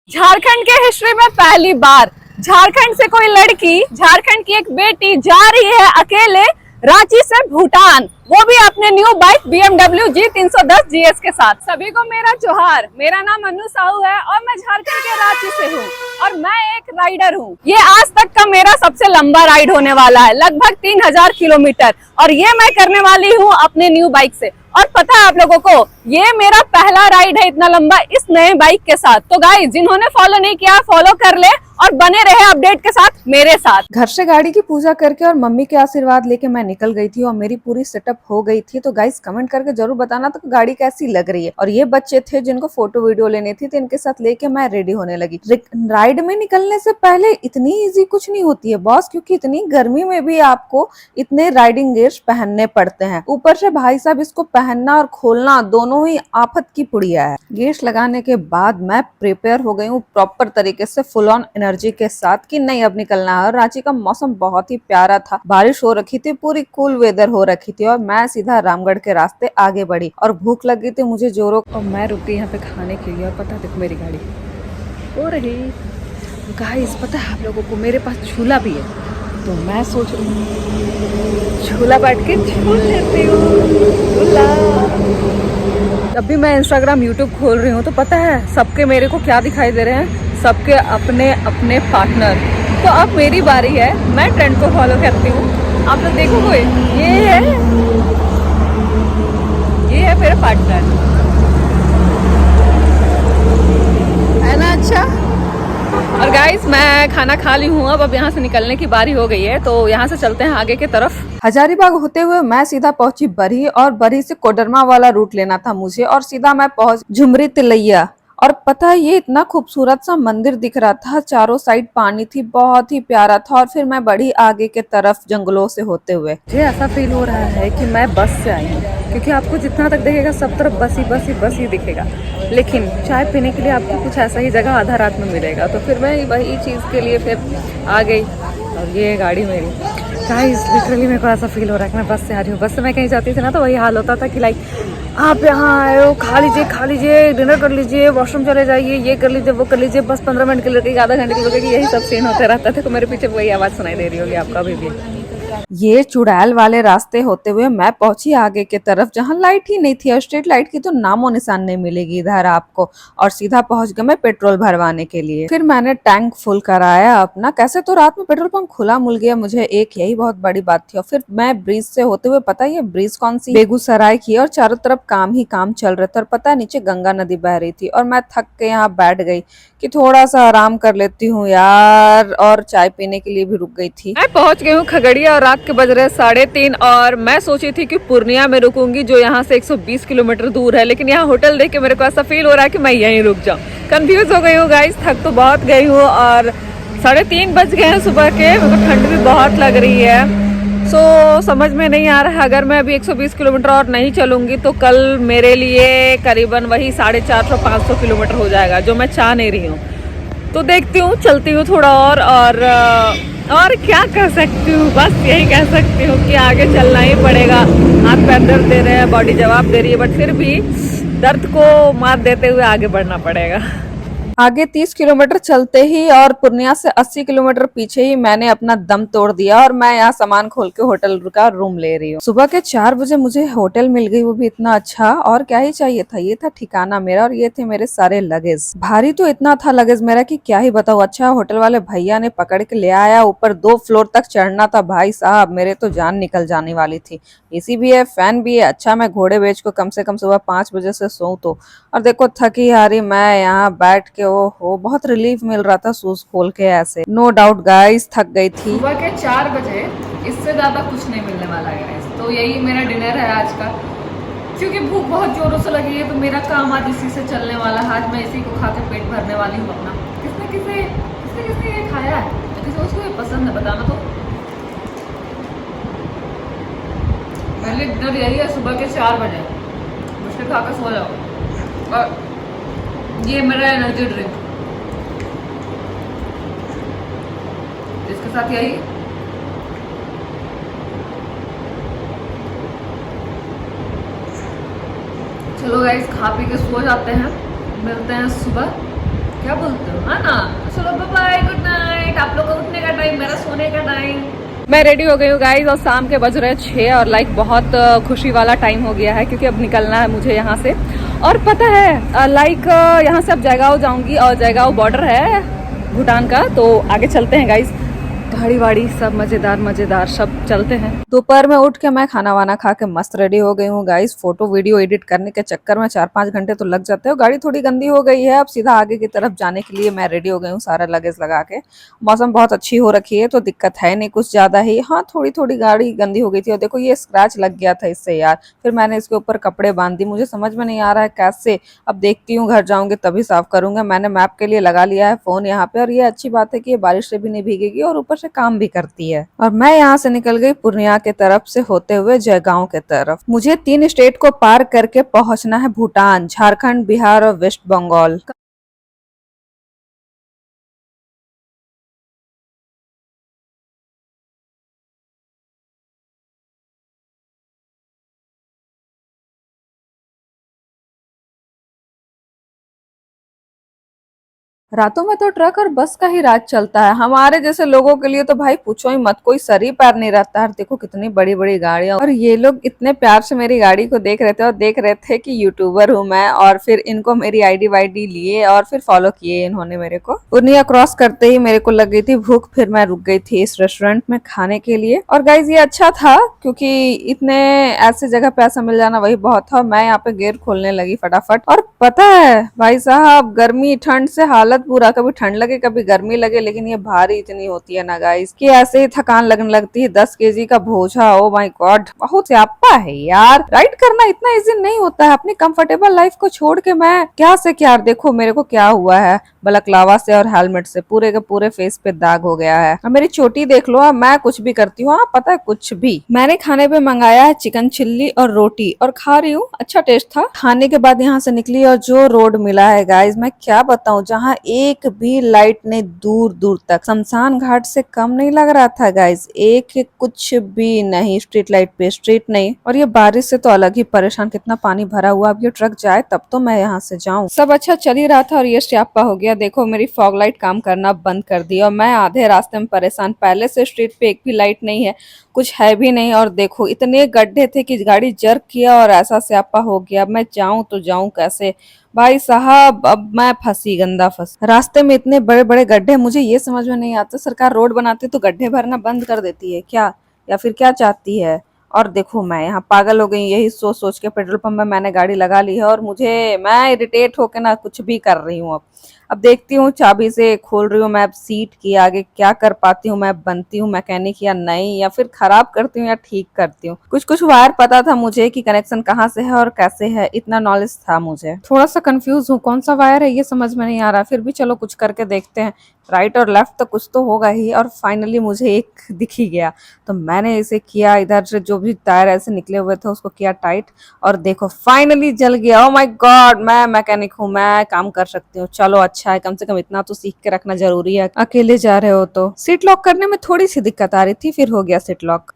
झारखंड के हिस्ट्री में पहली बार झारखंड से कोई लड़की, झारखंड की एक बेटी जा रही है अकेले रांची से भूटान, वो भी अपने new bike BMW G310 GS के साथ। सभी को मेरा जोहार। मेरा नाम अनु साहू है और मैं झारखंड के रांची से हूँ और मैं एक राइडर हूँ। ये आज तक का मेरा सबसे लंबा राइड होने वाला है, लगभग 3000 किलोमीटर, और ये मैं करने वाली हूँ अपने न्यू बाइक से। और पता है आप लोगों को, ये मेरा पहला राइड है इतना लंबा इस नए बाइक के साथ। तो गाइस, जिन्होंने फॉलो नहीं किया फॉलो कर ले और बने रहे अपडेट के साथ मेरे साथ। घर से गाड़ी की पूजा करके और मम्मी के आशीर्वाद लेके मैं निकल गई थी और मेरी पूरी सेटअप हो गई थी। तो गाइस कमेंट करके जरूर बताना तो गाड़ी कैसी लग रही है। और ये बच्चे थे जिनको फोटो वीडियो लेनी थी, तो इनके साथ लेके मैं रेडी होने लगी। राइड में निकलने से पहले इतनी इजी कुछ नहीं होती है बॉस, क्योंकि इतनी गर्मी में भी आपको इतने राइडिंग गियर्स पहनने पड़ते हैं। ऊपर से भाई साहब इसको पहनना और खोलना दोनों ही आफत की पुड़िया है। गियर्स लगाने के बाद मैं प्रिपेयर हो गई हूँ प्रॉपर तरीके से, फुल ऑन एनर्जी के साथ कि नहीं अब निकलना है। और रांची का मौसम बहुत ही प्यारा था, बारिश हो रखी थी, पूरी कूल वेदर हो रखी थी। और मैं सीधा रामगढ़ के रास्ते आगे बढ़ी और भूख लग गई थी मुझे जोरों, और मैं रुक गई यहाँ पे खाने के लिए। और पता देखो मेरी गाड़ी हो रही गाइस, पता है आप लोगों को मेरे पास झूला भी है, तो मैं सोच रही हूँ झूला बैठ के झूल लेती हूँ झूला। अभी मैं इंस्टाग्राम यूट्यूब खोल रही हूँ तो पता है सबके मेरे को क्या दिखाई दे रहे हैं, सबके अपने अपने पार्टनर। तो अब मेरी बारी है, मैं ट्रेंड को फॉलो करती हूँ। आप लोग देखो, कोई ये है मेरा पार्टनर, है ना। अच्छा, और गाइस मैं खाना खा ली हूँ, अब यहाँ से निकलने की बारी हो गई है, तो यहाँ से चलते हैं आगे की तरफ। हजारीबाग होते हुए मैं सीधा पहुंची बरही, और बरही से कोडरमा वाला रूट लेना था मुझे, और सीधा मैं पहुंच झुमरी तिलैया। और पता है ये इतना खूबसूरत सा मंदिर दिख रहा था, चारों साइड पानी थी, बहुत ही प्यारा था। और फिर मैं बढ़ी आगे के तरफ जंगलों से होते हुए। मुझे ऐसा फील हो रहा है कि मैं बस से आई हूँ, क्योंकि आपको जितना तक दिखेगा सब तरफ बस ही दिखेगा, लेकिन चाय पीने के लिए आपको कुछ ऐसा ही जगह आधा रात में मिलेगा। तो फिर मैं वही चीज़ के लिए फिर आ गई, और ये गाड़ी मेरी। गाइस लिटरली मेरे को ऐसा फील हो रहा है कि मैं बस से आ रही हूँ। बस से मैं कहीं जाती थी ना तो वही हाल होता था कि लाइक आप यहाँ आए हो, खा लीजिए, डिनर कर लीजिए, वॉशरूम चले जाइए, ये कर लीजिए, वो कर लीजिए, बस 15 मिनट के लिए, आधा घंटे के लिए, यही सब सीन होते रहता था। तो मेरे पीछे वही आवाज़ सुनाई दे रही होगी आपको अभी भी। ये चुड़ैल वाले रास्ते होते हुए मैं पहुंची आगे के तरफ, जहां लाइट ही नहीं थी, और स्ट्रीट लाइट की तो नामो निशान नहीं मिलेगी इधर आपको। और सीधा पहुंच गया मैं पेट्रोल भरवाने के लिए। फिर मैंने टैंक फुल कराया अपना, कैसे तो रात में पेट्रोल पंप खुला मिल गया मुझे एक, यही बहुत बड़ी बात थी। और फिर मैं ब्रिज से होते हुए, पता है ये ब्रिज कौन सी, बेगूसराय की, और चारों तरफ काम ही काम चल रहे थे। और पता है नीचे गंगा नदी बह रही थी, और मैं थक के यहाँ बैठ गई कि थोड़ा सा आराम कर लेती हूँ यार, और चाय पीने के लिए भी रुक गई थी। मैं पहुंच गई हूँ खगड़िया और रात के बज रहे 3:30, और मैं सोची थी कि पूर्णिया में रुकूंगी जो यहाँ से 120 किलोमीटर दूर है, लेकिन यहाँ होटल देख के मेरे को ऐसा फील हो रहा है कि मैं यहीं रुक जाऊँ। कंफ्यूज हो गई हूँ गाइस, थक तो बहुत गई हूँ, और 3:30 बज गए हैं सुबह के, मेरे को ठंड भी बहुत लग रही है। समझ में नहीं आ रहा है, अगर मैं अभी 120 किलोमीटर और नहीं चलूंगी तो कल मेरे लिए करीबन वही 450-500 किलोमीटर हो जाएगा, जो मैं चाह नहीं रही हूँ। तो देखती हूँ, चलती हूँ थोड़ा और क्या कर सकती हूँ, बस यही कह सकती हूँ कि आगे चलना ही पड़ेगा। हाथ पैर दर्द दे रहे हैं, बॉडी जवाब दे रही है, बट फिर भी दर्द को मात देते हुए आगे बढ़ना पड़ेगा। आगे 30 किलोमीटर चलते ही और पूर्णिया से 80 किलोमीटर पीछे ही मैंने अपना दम तोड़ दिया, और मैं यहाँ सामान खोल के होटल का रूम ले रही हूँ। सुबह के 4 बजे मुझे होटल मिल गई, वो भी इतना अच्छा, और क्या ही चाहिए था। ये था ठिकाना मेरा, और ये थे मेरे सारे लगेज। भारी तो इतना था लगेज मेरा कि क्या ही बताऊँ। अच्छा होटल वाले भैया ने पकड़ के ले आया, ऊपर 2 फ्लोर तक चढ़ना था। भाई साहब मेरे तो जान निकल जाने वाली थी। एसी भी है, फैन भी है। अच्छा मैं घोड़े बेच को कम से कम सुबह 5 बजे से सोऊं तो, और देखो थकी हारी मैं यहाँ बैठ के, हो बहुत रिलीफ मिल रहा था शूज खोल के ऐसे। नो डाउट गाइस थक गई थी। सुबह के 4 बजे, इससे ज्यादा कुछ नहीं मिलने वाला है गाइस। तो यही मेरा डिनर है आज का, क्योंकि भूख बहुत जोरों से लगी है, तो मेरा काम आज इसी से चलने वाला है। आज मैं इसी को खा के पेट भरने वाली हूँ अपना। किसने ये खाया है, किसी उसको ये पसंद है बताना। तो पहले डिनर यही है, सुबह के 4 बजे मुझे खा कर सो जाओ। और ये मेरा एनर्जी ड्रिंक, इसके साथ यही। चलो गाइस खा पी के सो जाते हैं, मिलते हैं सुबह। क्या बोलते हो, हाँ ना। चलो बाय बाय, गुड नाइट। आप लोग का उठने का टाइम, मेरा सोने का टाइम। मैं रेडी हो गई हूँ गाइज और शाम के बज रहे 6 और लाइक बहुत खुशी वाला टाइम हो गया है क्योंकि अब निकलना है मुझे यहाँ से। और पता है लाइक यहाँ से अब जयगांव जाऊंगी और जयगांव बॉर्डर है भूटान का, तो आगे चलते हैं गाइज। गाड़ी वाड़ी सब मजेदार मजेदार सब चलते हैं। दोपहर में उठ के मैं खाना वाना खा के मस्त रेडी हो गई हूँ गाइस। फोटो वीडियो एडिट करने के चक्कर में 4-5 घंटे तो लग जाते हैं। गाड़ी थोड़ी गंदी हो गई है, अब सीधा आगे की तरफ जाने के लिए मैं रेडी हो गई हूँ सारा लगेज लगा के। मौसम बहुत अच्छी हो रखी है तो दिक्कत है नहीं कुछ ज्यादा ही। हाँ थोड़ी थोड़ी गाड़ी गंदी हो गई थी और देखो ये स्क्रैच लग गया था इससे यार। फिर मैंने इसके ऊपर कपड़े बांध दी, मुझे समझ में नहीं आ रहा है कैसे। अब देखती हूँ, घर जाऊंगी तभी साफ करूंगा। मैंने मैप के लिए लगा लिया है फोन यहाँ पे और ये अच्छी बात है कि ये बारिश से भी नहीं भीगेगी और ऊपर से काम भी करती है। और मैं यहाँ से निकल गई पूर्णिया के तरफ से होते हुए जयगांव के तरफ। मुझे 3 स्टेट को पार करके पहुंचना है भूटान, झारखंड, बिहार और वेस्ट बंगाल। रातों में तो ट्रक और बस का ही राज चलता है, हमारे जैसे लोगों के लिए तो भाई पूछो ही मत, कोई सर ही पैर नहीं रहता है। देखो कितनी बड़ी बड़ी गाड़ियां, और ये लोग इतने प्यार से मेरी गाड़ी को देख रहे थे और देख रहे थे कि यूट्यूबर हूँ मैं। और फिर इनको मेरी आईडी वाईडी लिए और फिर फॉलो किए इन्होंने मेरे को। पूर्णिया क्रॉस करते ही मेरे को लग गई थी भूख, फिर मैं रुक गई थी इस रेस्टोरेंट में खाने के लिए। और गाइज ये अच्छा था क्योंकि इतने ऐसे जगह पे ऐसा मिल जाना वही बहुत था। मैं यहाँ पे गेट खोलने लगी फटाफट। और पता है भाई साहब, गर्मी ठंड से हालत पूरा, कभी ठंड लगे कभी गर्मी लगे, लेकिन ये भारी इतनी होती है ना गाइस कि ऐसे ही थकान लगने लगती है। 10 केजी का बोझा, ओ माय गॉड, बहुत स्यापा है यार। राइड करना इतना इजी नहीं होता है। अपनी कंफर्टेबल लाइफ को छोड़ के मैं क्या से क्या, देखो मेरे को क्या हुआ है, बलकलावा से और हेलमेट से पूरे के पूरे फेस पे दाग हो गया है। अब मेरी चोटी देख लो, मैं कुछ भी करती हूँ पता है कुछ भी। मैंने खाने पे मंगाया है चिकन चिल्ली और रोटी और खा रही हूँ, अच्छा टेस्ट था। खाने के बाद यहाँ से निकली और जो रोड मिला है गाइस मैं क्या बताऊँ, जहाँ एक भी लाइट नहीं, दूर दूर तक शमशान घाट से कम नहीं लग रहा था गाइस। एक कुछ भी नहीं, स्ट्रीट लाइट पे स्ट्रीट नहीं। और ये बारिश से तो अलग ही परेशान, कितना पानी भरा हुआ। अब ये ट्रक जाए तब तो मैं यहाँ से जाऊँ। सब अच्छा चल ही रहा था और ये स्यापा हो गया। देखो मेरी फॉग लाइट काम करना बंद कर दी और मैं आधे रास्ते में परेशान। पहले से स्ट्रीट पे एक भी लाइट नहीं है, कुछ है भी नहीं। और देखो इतने गड्ढे थे कि गाड़ी जर्क किया और ऐसा स्यापा हो गया। अब मैं जाऊं तो जाऊं कैसे भाई साहब, अब मैं फंसी, गंदा फंस। रास्ते में इतने बड़े बड़े गड्ढे, मुझे ये समझ में नहीं आता सरकार रोड बनाती तो गड्ढे भरना बंद कर देती है क्या, या फिर क्या चाहती है। और देखो मैं यहाँ पागल हो गई, यही सोच सोच के पेट्रोल पंप में मैंने गाड़ी लगा ली है और मैं इरिटेट होके ना कुछ भी कर रही हूँ। अब देखती हूँ, चाबी से खोल रही हूँ मैं अब सीट की, आगे क्या कर पाती हूँ मैं, बनती हूँ मैकेनिक या नहीं, या फिर खराब करती हूँ या ठीक करती हूँ। कुछ कुछ वायर पता था मुझे कि कनेक्शन कहाँ से है और कैसे है, इतना नॉलेज था मुझे। थोड़ा सा कंफ्यूज हूँ कौन सा वायर है ये समझ में नहीं आ रहा, फिर भी चलो कुछ करके देखते हैं। राइट और लेफ्ट तो कुछ तो होगा ही। और फाइनली मुझे एक दिख ही गया तो मैंने इसे किया, इधर से जो भी टायर ऐसे निकले हुए थे उसको किया टाइट और देखो फाइनली जल गया। ओ माय गॉड, मैं मैकेनिक हूँ, मैं काम कर सकती हूँ। चलो अच्छा है, कम से कम इतना तो सीख के रखना जरूरी है, अकेले जा रहे हो तो। सीट लॉक करने में थोड़ी सी दिक्कत आ रही थी, फिर हो गया सीट लॉक।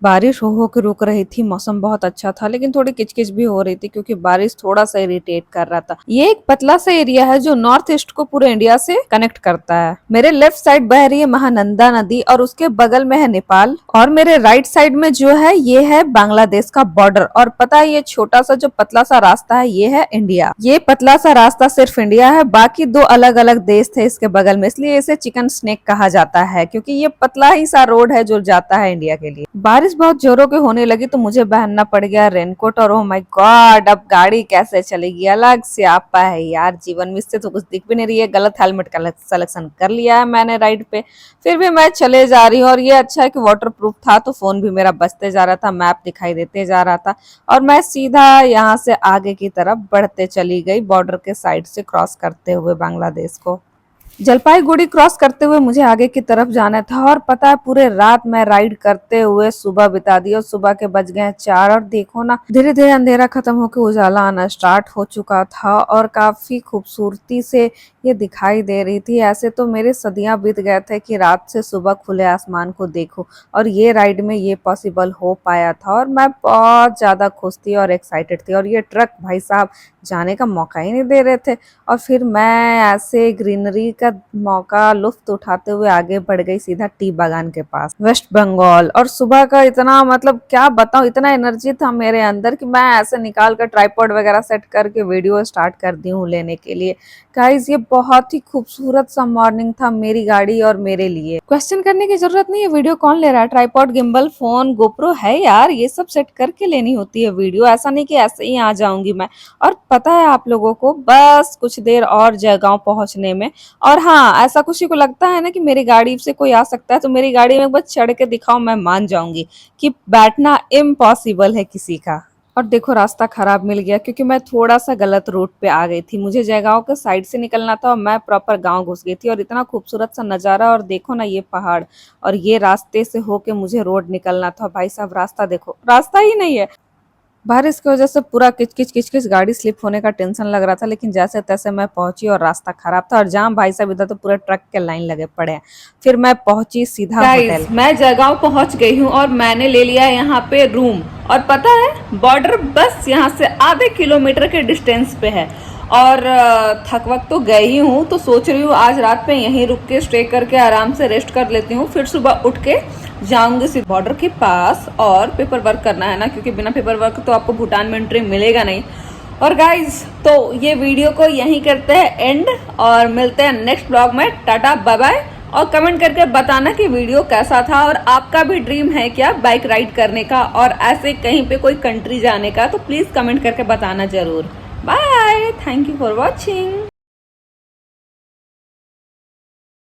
बारिश हो के रुक रही थी, मौसम बहुत अच्छा था, लेकिन थोड़ी किचकिच भी हो रही थी क्योंकि बारिश थोड़ा सा इरिटेट कर रहा था। ये एक पतला सा एरिया है जो नॉर्थ ईस्ट को पूरे इंडिया से कनेक्ट करता है। मेरे लेफ्ट साइड बह रही है महानंदा नदी और उसके बगल में है नेपाल, और मेरे राइट साइड में जो है ये है बांग्लादेश का बॉर्डर। और पता है ये छोटा सा जो पतला सा रास्ता है ये है इंडिया। ये पतला सा रास्ता सिर्फ इंडिया है, बाकी 2 अलग अलग देश थे इसके बगल में, इसलिए इसे चिकन स्नेक कहा जाता है क्योंकि ये पतला ही सा रोड है जो जाता है इंडिया के लिए। बारिश बहुत जोरों के होने लगी तो मुझे पहनना पड़ गया रेनकोट। और ओह माय गॉड, अब गाड़ी कैसे चलेगी, अलग से आपा है यार जीवन में, इससे तो कुछ दिख भी नहीं रही है। गलत हेलमेट का सिलेक्शन कर लिया है मैंने राइड पे, फिर भी मैं चले जा रही हूँ। और ये अच्छा है कि वाटर प्रूफ था तो फोन भी मेरा बचते जा रहा था, मैप दिखाई देते जा रहा था। और मैं सीधा यहाँ से आगे की तरफ बढ़ते चली गई, बॉर्डर के साइड से क्रॉस करते हुए बांग्लादेश को। जलपाईगुड़ी क्रॉस करते हुए मुझे आगे की तरफ जाना था और पता है पूरे रात मैं राइड करते हुए सुबह बिता दी और सुबह के बज गए 4 और देखो ना धीरे धीरे अंधेरा खत्म होकर उजाला आना स्टार्ट हो चुका था और काफी खूबसूरती से ये दिखाई दे रही थी। ऐसे तो मेरे सदियां बीत गए थे कि रात से सुबह खुले आसमान को देखूं और ये राइड में ये पॉसिबल हो पाया था और मैं बहुत ज्यादा खुश थी और एक्साइटेड थी। और ये ट्रक भाई साहब जाने का मौका ही नहीं दे रहे थे और फिर मैं ऐसे ग्रीनरी का मौका लुफ्त उठाते हुए आगे बढ़ गई सीधा टी बागान के पास, वेस्ट बंगाल। और सुबह का इतना मतलब क्या बताऊं, इतना एनर्जी था मेरे अंदर कि मैं ऐसे निकाल कर ट्राइपॉड वगैरह सेट करके वीडियो स्टार्ट कर दी हूँ लेने के लिए। गाइस ये बहुत ही खूबसूरत सा मॉर्निंग था मेरी गाड़ी और मेरे लिए। क्वेश्चन करने की जरूरत नहीं है वीडियो कौन ले रहा है, ट्राइपॉड, गिम्बल, फोन, गोप्रो है यार, ये सब सेट करके लेनी होती है वीडियो, ऐसा नहीं कि ऐसे ही आ जाऊंगी मैं। और पता है आप लोगों को बस कुछ देर और जगह पहुंचने में। और हाँ, ऐसा किसी को लगता है ना कि मेरी गाड़ी से कोई आ सकता है तो मेरी गाड़ी में बस चढ़ के दिखाओ, मैं मान जाऊंगी कि बैठना इम्पॉसिबल है किसी का। और देखो रास्ता खराब मिल गया क्योंकि मैं थोड़ा सा गलत रूट पे आ गई थी, मुझे जगहों के साइड से निकलना था और मैं प्रॉपर गांव घुस गई थी। और इतना खूबसूरत सा नजारा, और देखो ना ये पहाड़, और ये रास्ते से होके मुझे रोड निकलना था। भाई साहब रास्ता देखो, रास्ता ही नहीं है। बारिश की वजह से पूरा किचकिच किचकिच, गाड़ी स्लिप होने का टेंशन लग रहा था, लेकिन जैसे तैसे मैं पहुंची और रास्ता खराब था और जाम भाई साहब, इधर तो पूरे ट्रक के लाइन लगे पड़े हैं। फिर मैं पहुंची सीधा होटल। मैं जगह पहुंच गई हूँ और मैंने ले लिया यहाँ पे रूम। और पता है बॉर्डर बस यहाँ से आधे किलोमीटर के डिस्टेंस पे है। और थक वक तो गई हूँ तो सोच रही हूँ आज रात पे यहीं रुक के स्टे करके आराम से रेस्ट कर लेती हूँ, फिर सुबह उठ के जाऊंगी सिर्फ बॉर्डर के पास। और पेपर वर्क करना है ना, क्योंकि बिना पेपर वर्क तो आपको भूटान में एंट्री मिलेगा नहीं। और गाइज तो ये वीडियो को यहीं करते हैं एंड और मिलते हैं नेक्स्ट ब्लॉग में। Tata bye bye. और कमेंट करके बताना कि वीडियो कैसा था और आपका भी ड्रीम है क्या बाइक राइड करने का और ऐसे कहीं पे कोई कंट्री जाने का, तो प्लीज कमेंट करके बताना जरूर। Bye, thank you for watching.